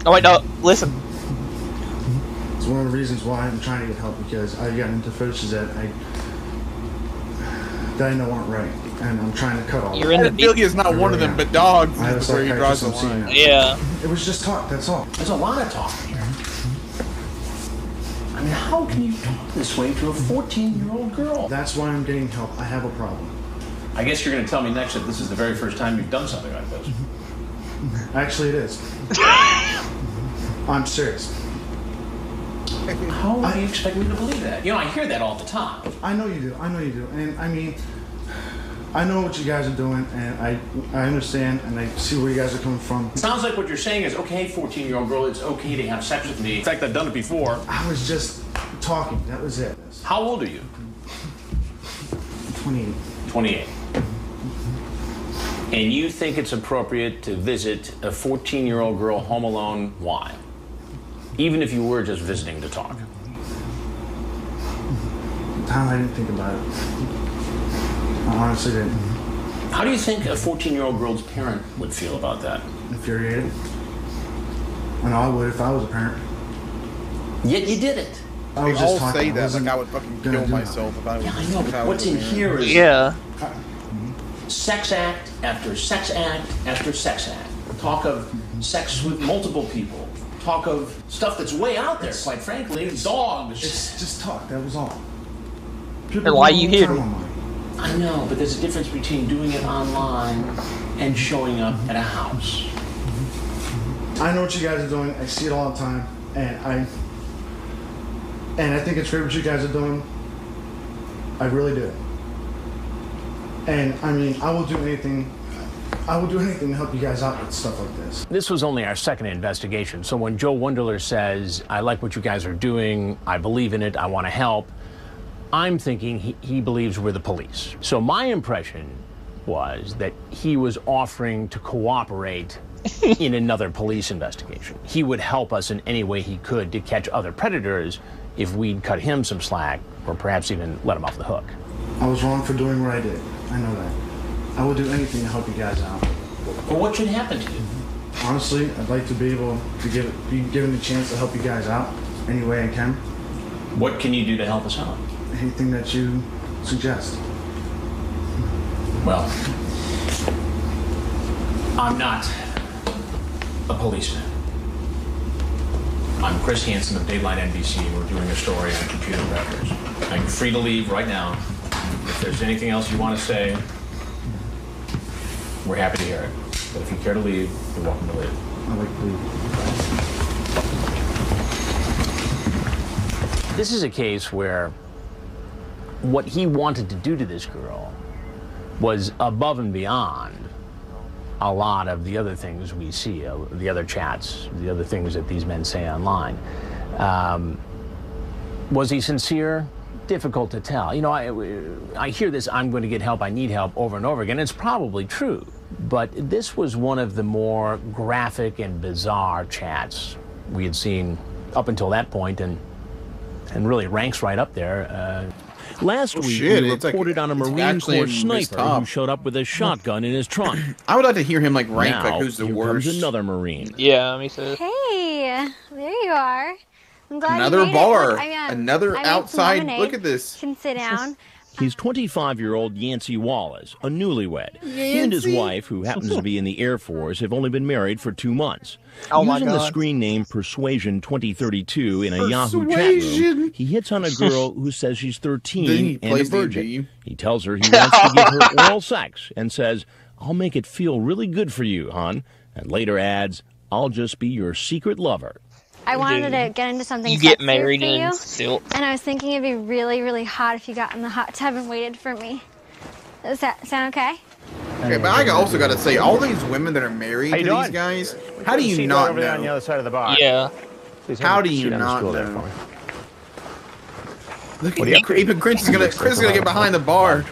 Speaker 1: Oh, wait, no, listen.
Speaker 17: It's one of the reasons why I'm trying to get help, because I've gotten into fetishes that I know aren't right. And I'm trying to cut all
Speaker 1: You're in the
Speaker 2: Pedophilia is not one of them, but dogs
Speaker 17: I have
Speaker 2: is
Speaker 17: a
Speaker 2: where he draws the
Speaker 17: psychiatrist
Speaker 2: line.
Speaker 1: Yeah.
Speaker 17: It was just talk, that's all.
Speaker 4: There's a lot of talk here. I mean, how can you talk this way to a 14-year-old girl?
Speaker 17: That's why I'm getting help. I have a problem.
Speaker 4: I guess you're going to tell me next that this is the very first time you've done something like this.
Speaker 17: Actually, it is. I'm serious.
Speaker 4: How do you expect me to believe that? You know, I hear that all the time.
Speaker 17: I know you do. I know you do. And I mean, I know what you guys are doing, and I understand, and I see where you guys are coming from.
Speaker 4: It sounds like what you're saying is, okay, 14-year-old girl, it's okay to have sex with me. In fact, I've done it before.
Speaker 17: I was just talking. That was it.
Speaker 4: How old are you?
Speaker 17: 28.
Speaker 4: 28. And you think it's appropriate to visit a 14-year-old girl home alone? Why? Even if you were just visiting to talk.
Speaker 17: Tom, I didn't think about it. I honestly didn't.
Speaker 4: How do you think a 14-year-old girl's parent would feel about that?
Speaker 17: Infuriated. I know I would if I was a parent.
Speaker 4: Yet you did it.
Speaker 17: I was
Speaker 2: They
Speaker 17: just
Speaker 2: all
Speaker 17: talking.
Speaker 2: say that, like I would fucking kill myself if I was.
Speaker 4: Yeah, I know, but what's in here is...
Speaker 1: Yeah.
Speaker 6: sex act after sex act after sex act. Talk of sex with multiple people. Talk of stuff that's way out there, quite frankly. Dogs.
Speaker 17: It's just talk, that was all.
Speaker 1: And why you here?
Speaker 6: I know, but there's a difference between doing it online and showing up at a house.
Speaker 17: I know what you guys are doing. I see it all the time, and I think it's great what you guys are doing. I really do. And I mean, I will do anything to help you guys out with stuff like this.
Speaker 6: This was only our second investigation, so when Joe Wunderler says, I like what you guys are doing, I believe in it, I want to help, I'm thinking he believes we're the police. So my impression was that he was offering to cooperate in another police investigation. He would help us in any way he could to catch other predators if we'd cut him some slack, or perhaps even let him off the hook.
Speaker 17: I was wrong for doing what I did. I know that. I will do anything to help you guys out.
Speaker 6: Well, what should happen to you?
Speaker 17: Honestly, I'd like to be able to be given the chance to help you guys out any way I can.
Speaker 6: What can you do to help us out?
Speaker 17: Anything that you suggest.
Speaker 6: Well, I'm not a policeman. I'm Chris Hansen of Daylight NBC, and we're doing a story on computer records. Now, you're free to leave right now. If there's anything else you want to say, we're happy to hear it. But if you care to leave, you're welcome to leave.
Speaker 17: I'd like to leave.
Speaker 6: This is a case where what he wanted to do to this girl was above and beyond a lot of the other things we see, the other chats, the other things that these men say online. Was he sincere? Difficult to tell. You know, I hear this, I'm going to get help, I need help, over and over again. It's probably true. But this was one of the more graphic and bizarre chats we had seen up until that point, and really ranks right up there.
Speaker 4: Last week, we reported on a Marine Corps sniper who showed up with a shotgun in his trunk.
Speaker 2: I would like to hear him like rank
Speaker 4: now,
Speaker 2: like who's the
Speaker 4: here
Speaker 2: worst.
Speaker 4: Comes another Marine.
Speaker 1: Yeah, me too.
Speaker 5: Hey, there you are. I'm glad
Speaker 2: Another
Speaker 5: you made
Speaker 2: bar.
Speaker 5: It.
Speaker 2: Another
Speaker 5: I made
Speaker 2: outside.
Speaker 5: lemonade.
Speaker 2: Look at this.
Speaker 5: You can sit down.
Speaker 4: He's 25-year-old Yancey Wallace, a newlywed. He and his wife, who happens to be in the Air Force, have only been married for 2 months.
Speaker 1: Oh my
Speaker 4: Using
Speaker 1: God.
Speaker 4: the screen name Persuasion 2032 in a Yahoo chat room, he hits on a girl who says she's 13 and a virgin. He tells her he wants to give her oral sex and says, "I'll make it feel really good for you, hon," and later adds, "I'll just be your secret lover."
Speaker 5: I wanted to get into something
Speaker 1: You get
Speaker 5: sexier
Speaker 1: married
Speaker 5: for
Speaker 1: in
Speaker 5: you,
Speaker 1: silk.
Speaker 5: and I was thinking it'd be really, really hot if you got in the hot tub and waited for me. Does that sound okay?
Speaker 2: Okay, but I also got to say, all these women that are married to these guys, how do you not
Speaker 3: over there on the
Speaker 2: know?
Speaker 3: other side of the bar.
Speaker 1: Yeah.
Speaker 2: How do you not know? Look at even Chris is gonna get behind the bar.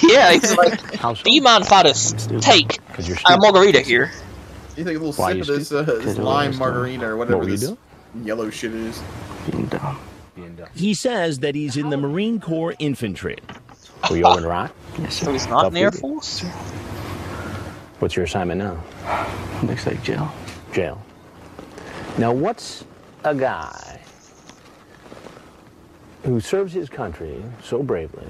Speaker 1: Yeah, he's like, do you mind if I just take a margarita here?
Speaker 2: You take a little sip of this lime margarita or whatever this yellow shit is.
Speaker 4: He says that he's in the Marine Corps Infantry.
Speaker 6: Were you over in Iraq?
Speaker 1: Yes, sir. So he's not in the Air Force?
Speaker 6: What's your assignment now?
Speaker 7: Looks like jail.
Speaker 6: Jail. Now, what's a guy who serves his country so bravely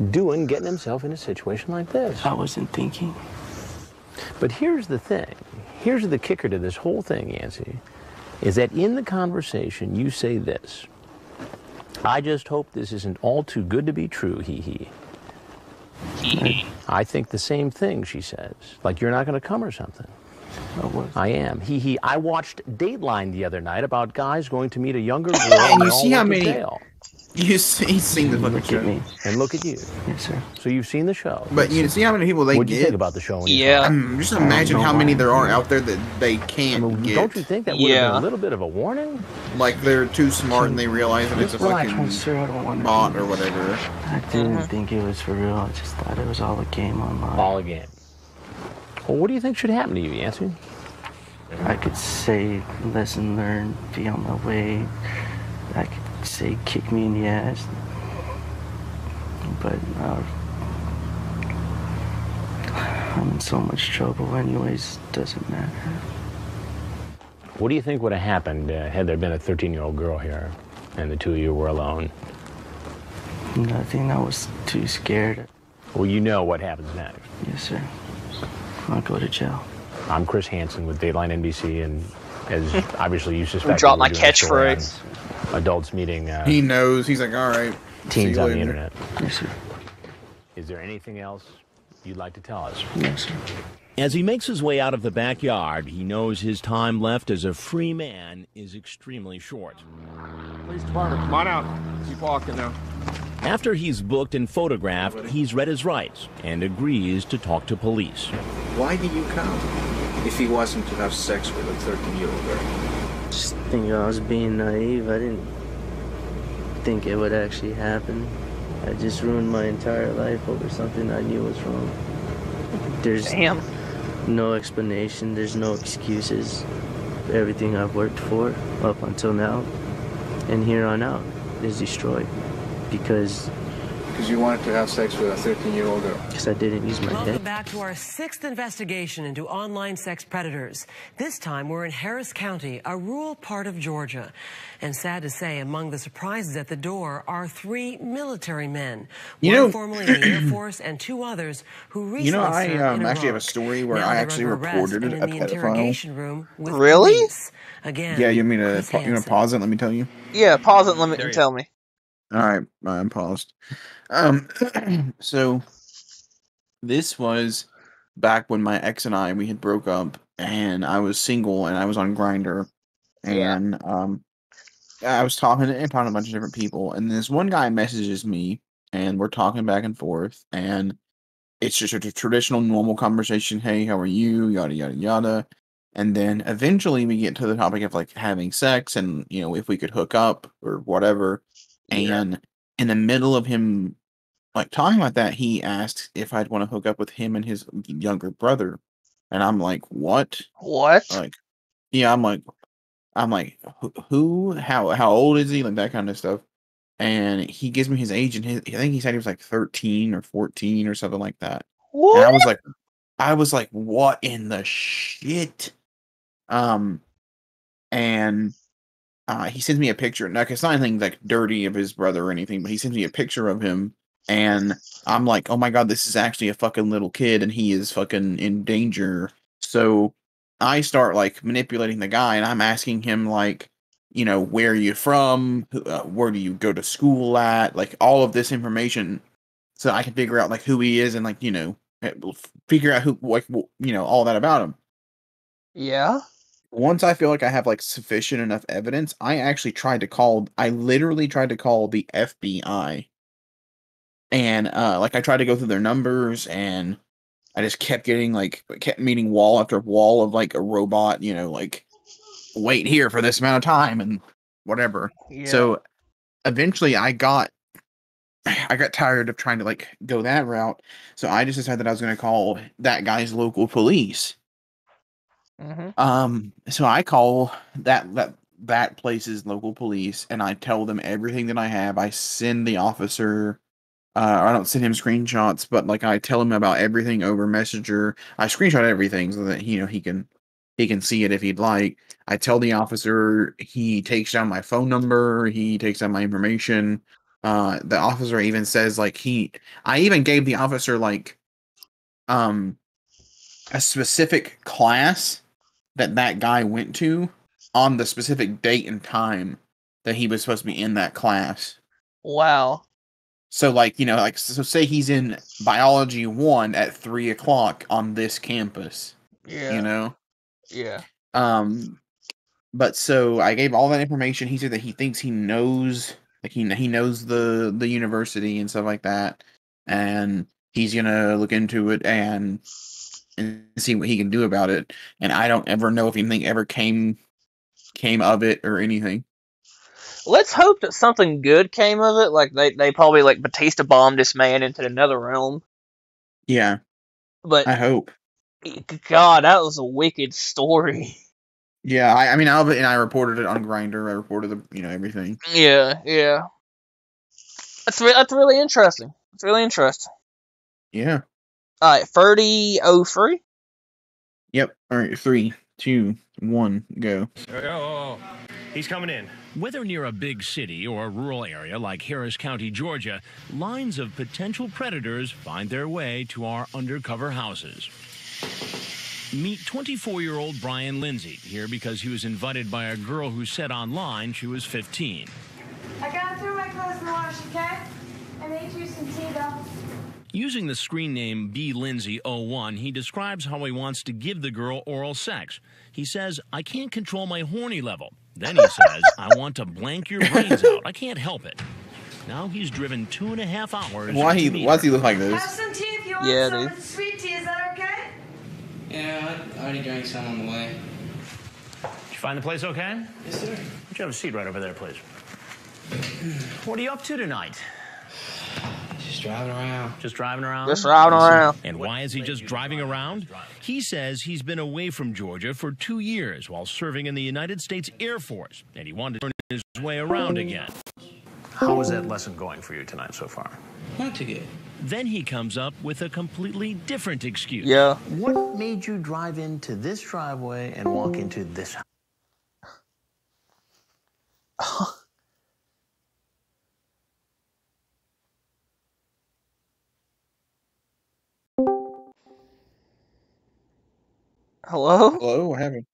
Speaker 6: doing getting himself in a situation like this?
Speaker 7: I wasn't thinking.
Speaker 6: But here's the thing. Here's the kicker to this whole thing, Yancey, is that in the conversation you say this: "I just hope this isn't all too good to be true, hee hee." I think the same thing, she says. Like you're not going to come or something. I am. Hee hee. I watched Dateline the other night about guys going to meet a younger girl
Speaker 2: And you
Speaker 6: all
Speaker 2: see how
Speaker 6: went to
Speaker 2: many...
Speaker 6: jail.
Speaker 2: He's seen the fucking show.
Speaker 6: And look at you.
Speaker 7: Yes, sir.
Speaker 6: So you've seen the show.
Speaker 2: But you see how many people they
Speaker 6: What'd you
Speaker 2: get?
Speaker 6: think about the show? When you
Speaker 1: Yeah.
Speaker 6: saw it?
Speaker 2: Just imagine how many there are out there that they can't get.
Speaker 6: Don't you think that would have been a little bit of a warning?
Speaker 2: Like they're too smart and they realize that it's a
Speaker 7: Relax,
Speaker 2: fucking
Speaker 7: sir, I don't want to
Speaker 2: bot or whatever.
Speaker 7: I didn't think it was for real. I just thought it was all a game online.
Speaker 6: All a game. Well, what do you think should happen to you, Yancey?
Speaker 7: I could say lesson learned, be on my way. I could say kick me in the ass. But I'm in so much trouble anyways, doesn't matter.
Speaker 6: What do you think would have happened had there been a 13-year-old girl here and the two of you were alone?
Speaker 7: Nothing, I was too scared.
Speaker 6: Well, you know what happens next.
Speaker 7: Yes, sir. I'll go to jail.
Speaker 6: I'm Chris Hansen with Dateline NBC, and as obviously you suspect,
Speaker 1: Drop my catchphrase.
Speaker 6: Adults meeting.
Speaker 2: He knows. He's like, all right.
Speaker 6: Teens on the internet.
Speaker 7: Yes, sir.
Speaker 6: Is there anything else you'd like to tell us?
Speaker 7: Yes, sir.
Speaker 4: As he makes his way out of the backyard, he knows his time left as a free man is extremely short.
Speaker 18: Police department, come on out. Keep walking now.
Speaker 4: After he's booked and photographed, he's read his rights and agrees to talk to police.
Speaker 19: Why did you come if he wasn't to have sex with a 13-year-old girl?
Speaker 7: Just think I was being naive. I didn't think it would actually happen. I just ruined my entire life over something I knew was wrong. There's no explanation. There's no excuses. Everything I've worked for up until now and here on out is destroyed because
Speaker 19: you wanted to have sex with a 13-year-old girl.
Speaker 7: Because I didn't use my head.
Speaker 20: Welcome back to our 6th investigation into online sex predators. This time we're in Harris County, a rural part of Georgia. And sad to say, among the surprises at the door are 3 military men. One formerly in the Air Force and 2 others who recently served
Speaker 2: I
Speaker 20: in
Speaker 2: actually have a
Speaker 20: Iraq.
Speaker 2: story where
Speaker 20: Now
Speaker 2: I
Speaker 20: they're
Speaker 2: actually
Speaker 20: under arrest
Speaker 2: reported
Speaker 20: and
Speaker 2: a
Speaker 20: in the interrogation
Speaker 2: pedophile.
Speaker 20: room with
Speaker 1: Really?
Speaker 20: police. Again,
Speaker 2: Yeah, you want me to pause it? Let me tell you.
Speaker 1: Yeah, pause it and tell me.
Speaker 2: All right, I'm paused. So this was back when my ex and we had broke up, and I was single, and I was on Grindr, and I was talking to a bunch of different people, and this one guy messages me, and we're talking back and forth, and it's just a traditional, normal conversation. Hey, how are you? Yada yada yada, and then eventually we get to the topic of like having sex, and if we could hook up or whatever, and in the middle of him like talking about that, he asked if I'd want to hook up with him and his younger brother, and I'm like, what?
Speaker 1: What?
Speaker 2: Like, yeah, I'm like, who? How old is he? Like that kind of stuff. And he gives me his age, and I think he said he was like 13 or 14 or something like that.
Speaker 1: What?
Speaker 2: And I was like, what in the shit? And he sends me a picture. Like, it's not anything like dirty of his brother or anything, but he sends me a picture of him. And I'm like, oh my god, this is actually a fucking little kid, and he is fucking in danger. So I start like manipulating the guy, and I'm asking him like, where are you from? Where do you go to school at? Like all of this information, so I can figure out like who he is and like figure out who all that about him.
Speaker 1: Yeah.
Speaker 2: Once I feel like I have like sufficient enough evidence, I literally tried to call the FBI. And like I tried to go through their numbers, and I just kept meeting wall after wall of like a robot, like wait here for this amount of time and whatever. Yeah. So eventually I got tired of trying to like go that route. So I just decided that I was going to call that guy's local police.
Speaker 1: Mm-hmm.
Speaker 2: So I call that place's local police, and I tell them everything that I have. I send the officer, I don't send him screenshots, but like I tell him about everything over Messenger. I screenshot everything so that he can see it if he'd like. I tell the officer, he takes down my phone number, he takes down my information. The officer even says like I even gave the officer like a specific class that guy went to on the specific date and time that he was supposed to be in that class.
Speaker 1: Wow.
Speaker 2: So like, so say he's in biology 1 at 3:00 on this campus.
Speaker 1: Yeah. Yeah.
Speaker 2: But so I gave all that information. He said that he thinks he knows, like he knows the university and stuff like that, and he's gonna look into it and see what he can do about it. And I don't ever know if anything ever came of it or anything.
Speaker 1: Let's hope that something good came of it. Like they probably like Batista bombed this man into another realm.
Speaker 2: Yeah,
Speaker 1: but
Speaker 2: I hope.
Speaker 1: God, that was a wicked story.
Speaker 2: Yeah, I reported it on Grindr. I reported everything.
Speaker 1: Yeah. That's really interesting. It's really interesting.
Speaker 2: Yeah.
Speaker 1: All right, 30:03.
Speaker 2: Yep. All right, 3, 2, 1, go.
Speaker 21: Oh, he's coming in.
Speaker 4: Whether near a big city or a rural area like Harris County, Georgia, lines of potential predators find their way to our undercover houses. Meet 24-year-old Brian Lindsay, here because he was invited by a girl who said online she was 15.
Speaker 21: I gotta throw my clothes in the wash, okay? I made you some tea, though.
Speaker 4: Using the screen name BLindsay01, he describes how he wants to give the girl oral sex. He says, "I can't control my horny level." Then he says, "I want to blank your brains out. I can't help it." Now he's driven 2.5 hours.
Speaker 2: Why does he look like this?
Speaker 21: Have some tea if you want some. It's sweet tea, is that okay?
Speaker 7: Yeah, I already drank some on the way.
Speaker 6: Did you find the place okay?
Speaker 7: Yes, sir.
Speaker 6: Would you have a seat right over there, please? What are you up to tonight?
Speaker 7: Just driving around.
Speaker 6: Just driving around?
Speaker 1: Just driving around.
Speaker 4: And why is he just driving around? He says he's been away from Georgia for 2 years while serving in the United States Air Force, and he wanted to turn his way around again.
Speaker 6: How is that lesson going for you tonight so far?
Speaker 7: Not too good.
Speaker 4: Then he comes up with a completely different excuse.
Speaker 1: Yeah.
Speaker 6: What made you drive into this driveway and walk into this house?
Speaker 1: Hello?
Speaker 2: Hello? What happened?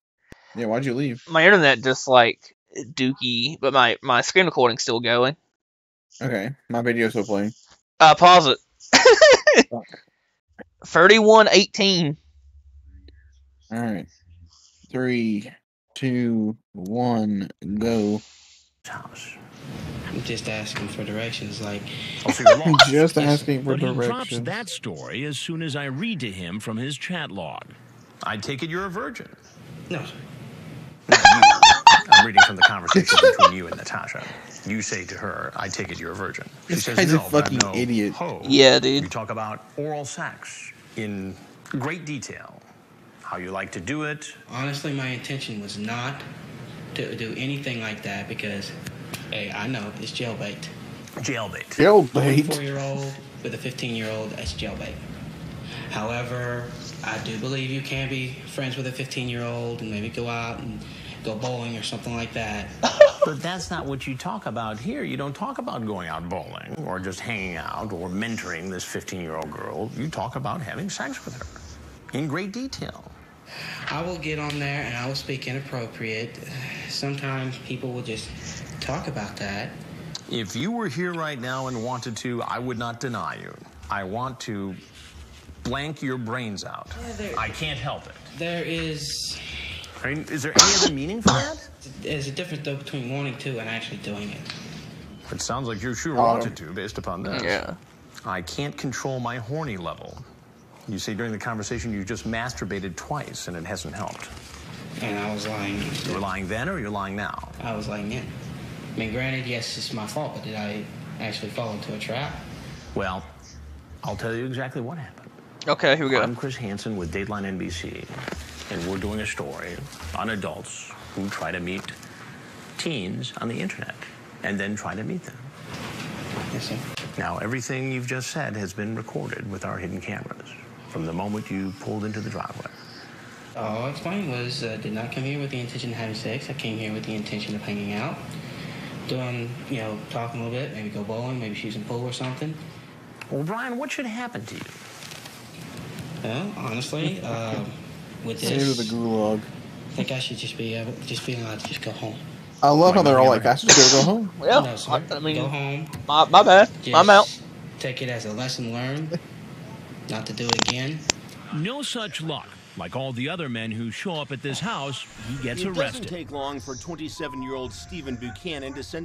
Speaker 2: Yeah, why'd you leave?
Speaker 1: My internet just like dookie, but my screen recording's still going.
Speaker 2: Okay, my video's still playing.
Speaker 1: Pause it. 31:18.
Speaker 2: Alright. 3, 2, 1, go.
Speaker 6: House.
Speaker 7: I'm just asking for directions, like...
Speaker 2: I'm just asking for
Speaker 4: But he drops
Speaker 2: directions.
Speaker 4: that story as soon as I read to him from his chat log.
Speaker 6: I take it you're a virgin.
Speaker 7: No, sir.
Speaker 6: No, you. I'm reading from the conversation between you and Natasha. You say to her, "I take it you're a virgin." She
Speaker 2: This
Speaker 6: says,
Speaker 2: guy's
Speaker 6: "No,
Speaker 2: a
Speaker 6: but
Speaker 2: fucking
Speaker 6: I'm no
Speaker 2: idiot.
Speaker 6: hoe."
Speaker 1: Yeah, dude.
Speaker 6: You talk about oral sex in great detail, how you like to do it.
Speaker 7: Honestly, my intention was not to do anything like that because, hey, I know it's jailbait.
Speaker 6: Jailbait.
Speaker 2: Jailbait?
Speaker 7: 4-year-old with a 15-year-old, that's jailbait. However, I do believe you can be friends with a 15-year-old and maybe go out and go bowling or something like that.
Speaker 6: But that's not what you talk about here. You don't talk about going out bowling or just hanging out or mentoring this 15-year-old girl. You talk about having sex with her in great detail.
Speaker 7: I will get on there and I will speak inappropriate. Sometimes people will just talk about that.
Speaker 6: If you were here right now and wanted to, I would not deny you. I want to blank your brains out.
Speaker 7: Yeah,
Speaker 6: I can't help it.
Speaker 7: There is...
Speaker 6: I mean, is there any other meaning for that?
Speaker 7: There's a difference, though, between wanting to and actually doing it.
Speaker 6: It sounds like you sure wanted to, based upon this.
Speaker 1: Yeah.
Speaker 6: I can't control my horny level. You say during the conversation you just masturbated twice and it hasn't helped.
Speaker 7: And I was lying.
Speaker 6: You were lying then or you're lying now?
Speaker 7: I was lying then. I mean, granted, yes, it's my fault, but did I actually fall into a trap?
Speaker 6: Well, I'll tell you exactly what happened.
Speaker 1: Okay, here we go.
Speaker 6: I'm Chris Hansen with Dateline NBC, and we're doing a story on adults who try to meet teens on the internet and then try to meet them.
Speaker 7: Yes, sir.
Speaker 6: Now, everything you've just said has been recorded with our hidden cameras from the moment you pulled into the driveway.
Speaker 7: All I explained was, did not come here with the intention of having sex. I came here with the intention of hanging out, doing, talking a little bit, maybe go bowling, maybe shoot some pool or something.
Speaker 6: Well, Brian, what should happen to you?
Speaker 7: Well, honestly, with
Speaker 2: Send
Speaker 7: this,
Speaker 2: to the gulag.
Speaker 7: I think I should just be allowed to just go home.
Speaker 2: I love how they're all like, "Fast, just go home."
Speaker 1: Well,
Speaker 7: No, sir.
Speaker 1: I mean,
Speaker 7: go home.
Speaker 1: My bad.
Speaker 7: Just
Speaker 1: I'm out.
Speaker 7: Take it as a lesson learned, not to do it again.
Speaker 4: No such luck. Like all the other men who show up at this house, he gets arrested.
Speaker 13: It doesn't take long for 27-year-old Stephen Buchanan to send